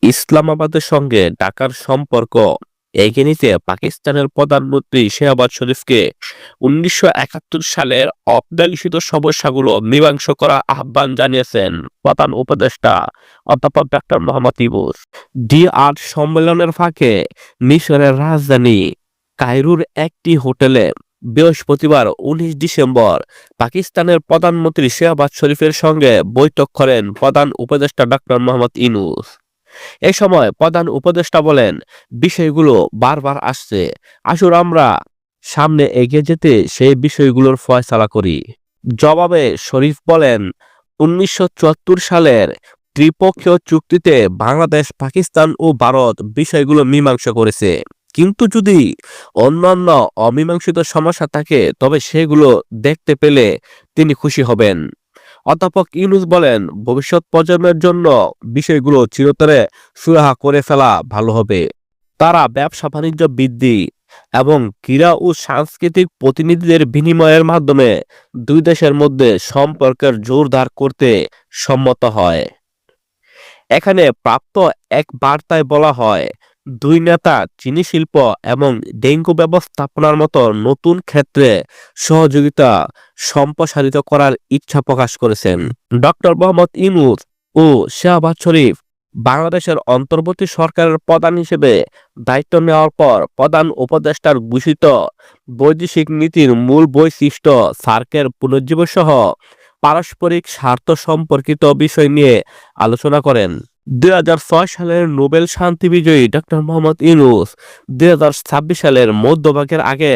ইসলামাবাদের সঙ্গে ঢাকার সম্পর্ক এগিয়ে নিতে পাকিস্তানের প্রধানমন্ত্রী শেহবাজ শরীফকে ১৯৭১ সালের অপ্রত্যাশিত সমস্যাগুলো মীমাংসা করার আহ্বান জানিয়েছেন প্রধান উপদেষ্টা অধ্যাপক ডক্টর মোহাম্মদ ইউনূস। ডি8 সম্মেলনের ফাঁকে মিশরের রাজধানী কায়রোর একটি হোটেলে বৃহস্পতিবার ১৯ ডিসেম্বর পাকিস্তানের প্রধানমন্ত্রী শেহবাজ শরীফের সঙ্গে বৈঠক করেন প্রধান উপদেষ্টা ডক্টর মোহাম্মদ ইউনূস। এ সময় প্রধান উপদেষ্টা বলেন, বিষয়গুলো বারবার আসছে, আসুন আমরা সামনে এগিয়ে যেতে সেই বিষয়গুলোর ফয়সালা করি। জবাবে শরীফ বলেন, ১৯৭৪ সালের ত্রিপক্ষীয় চুক্তিতে বাংলাদেশ, পাকিস্তান ও ভারত বিষয়গুলো মীমাংসা করেছে, কিন্তু যদি অন্যান্য অমীমাংসিত সমস্যা থাকে তবে সেগুলো দেখতে পেলে তিনি খুশি হবেন। অধ্যাপক ইউনূস বলেন, ভবিষ্যৎ প্রজন্মের জন্য বিষয়গুলো চিরতরে সুরাহা করে ফেলা ভালো হবে। তারা ব্যবসা বাণিজ্য বৃদ্ধি এবং ক্রীড়া ও সাংস্কৃতিক প্রতিনিধিদের বিনিময়ের মাধ্যমে দুই দেশের মধ্যে সম্পর্কের জোরদার করতে সম্মত হয়। এখানে প্রাপ্ত এক বার্তায় বলা হয়, দুই নেতা চিনি শিল্প এবং ডেঙ্গু ব্যবস্থাপনার মতো নতুন ক্ষেত্রে সহযোগিতা সম্প্রসারিত করার ইচ্ছা প্রকাশ করেছেন। ডক্টর মোহাম্মদ ইউনূস ও শেহবাজ শরীফ বাংলাদেশের অন্তর্বর্তী সরকারের প্রধান হিসেবে দায়িত্ব নেওয়ার পর প্রধান উপদেষ্টার ঘোষিত বৈদেশিক নীতির মূল বৈশিষ্ট্য, সার্কের পুনর্জীবন সহ পারস্পরিক স্বার্থ সম্পর্কিত বিষয় নিয়ে আলোচনা করেন। ২০০৬ সালের নোবেল শান্তি বিজয়ী ডক্টর মোহাম্মদ ইউনূস ২০২৬ সালের মধ্যভাগের আগে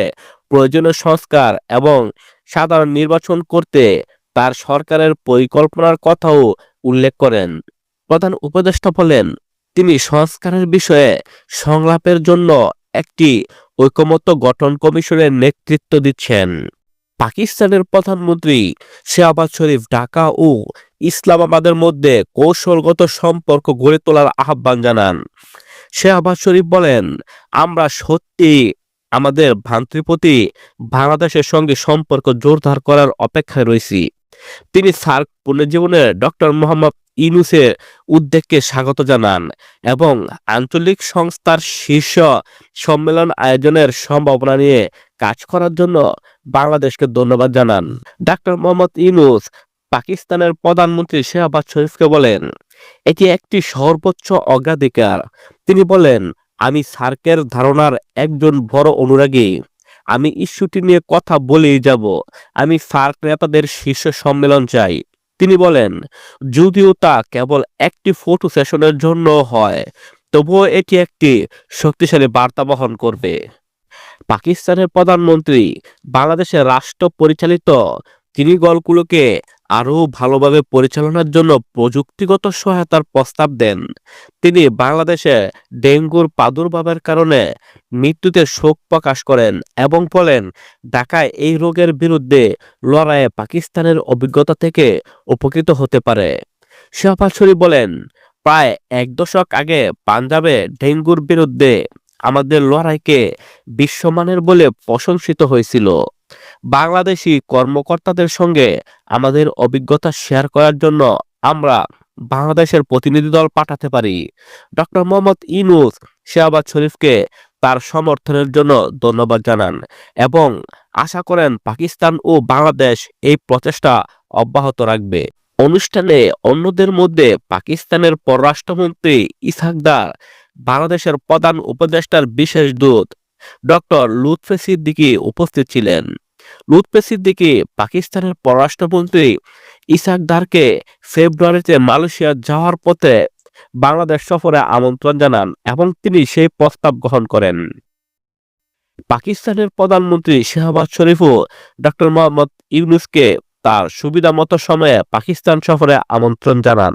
প্রয়োজনীয় সংস্কার এবং সাধারণ নির্বাচন করতে তার সরকারের পরিকল্পনার কথাও উল্লেখ করেন। প্রধান উপদেষ্টা বলেন, তিনি সংস্কারের বিষয়ে সংলাপের জন্য একটি ঐকমত্য গঠন কমিশনের নেতৃত্ব দিচ্ছেন। পাকিস্তানের প্রধানমন্ত্রী শেহবাজ শরীফ ঢাকা ও ইসলামাবাদের মধ্যে কৌশলগত সম্পর্ক গড়ে তোলার আহ্বান জানান। শেহবাজ শরীফ বলেন, আমরা সত্যি আমাদের ভ্রাতৃপ্রতি বাংলাদেশের সঙ্গে সম্পর্ক জোরদার করার অপেক্ষায় রয়েছি। তিনি সার্ক পুনর্জীবনের ডক্টর মোহাম্মদ ইউনূসের উদ্যোগকে স্বাগত জানান এবং আঞ্চলিক সংস্থার শীর্ষ সম্মেলন আয়োজনের সম্ভাবনা নিয়ে কাজ করার জন্য বাংলাদেশকে ধন্যবাদ জানান। ডক্টর মোহাম্মদ ইউনূস পাকিস্তানের প্রধানমন্ত্রী শেহবাজ শরীফকে বলেন, এটি একটি সর্বোচ্চ অগ্রাধিকার। তিনি বলেন, আমি সার্কের ধারণার একজন বড় অনুরাগী। আমি ইস্যুটি নিয়ে কথা বলেই যাব। আমি সার্ক নেতাদের শীর্ষ সম্মেলন চাই। তিনি বলেন, যদিও তা কেবল একটি ফটো সেশনের জন্য হয়, তবুও এটি একটি শক্তিশালী বার্তা বহন করবে। পাকিস্তানের প্রধানমন্ত্রী বাংলাদেশের রাষ্ট্র পরিচালিত ক্লিনিকগুলোকে আরও ভালোভাবে পরিচালনার জন্য প্রযুক্তিগত সহায়তার প্রস্তাব দেন। তিনি বাংলাদেশে ডেঙ্গুর প্রাদুর্ভাবের কারণে মৃত্যুতে শোক প্রকাশ করেন এবং বলেন, ঢাকায় এই রোগের বিরুদ্ধে লড়াইয়ে পাকিস্তানের অভিজ্ঞতা থেকে উপকৃত হতে পারে। শেহবাজ শরীফ বলেন, প্রায় এক দশক আগে পাঞ্জাবে ডেঙ্গুর বিরুদ্ধে আমাদের লড়াইকে বিশ্বমানের বলে প্রশংসিত হয়েছিল। বাংলাদেশি কর্মকর্তাদের সঙ্গে আমাদের অভিজ্ঞতা শেয়ার করার জন্য আমরা বাংলাদেশের প্রতিনিধি দল পাঠাতে পারি। ডক্টর মোহাম্মদ ইউনূস শেহবাজ শরীফকে তার সমর্থনের জন্য ধন্যবাদ জানান এবং আশা করেন পাকিস্তান ও বাংলাদেশ এই প্রচেষ্টা অব্যাহত রাখবে। অনুষ্ঠানে অন্যদের মধ্যে পাকিস্তানের পররাষ্ট্রমন্ত্রী ইসহাক দার, বাংলাদেশের প্রধান উপদেষ্টার বিশেষ দূত ডক্টর লুৎফে সিদ্দিকী উপস্থিত ছিলেন। লুৎফে সিদ্দিকী পাকিস্তানের পররাষ্ট্রমন্ত্রী ইসহাক দারকে ফেব্রুয়ারিতে মালয়েশিয়া যাওয়ার পথে বাংলাদেশ সফরে আমন্ত্রণ জানান এবং তিনি সেই প্রস্তাব গ্রহণ করেন। পাকিস্তানের প্রধানমন্ত্রী শেহবাজ শরীফও ডক্টর মোহাম্মদ ইউনূসকে তার সুবিধামতো সময়ে পাকিস্তান সফরে আমন্ত্রণ জানান।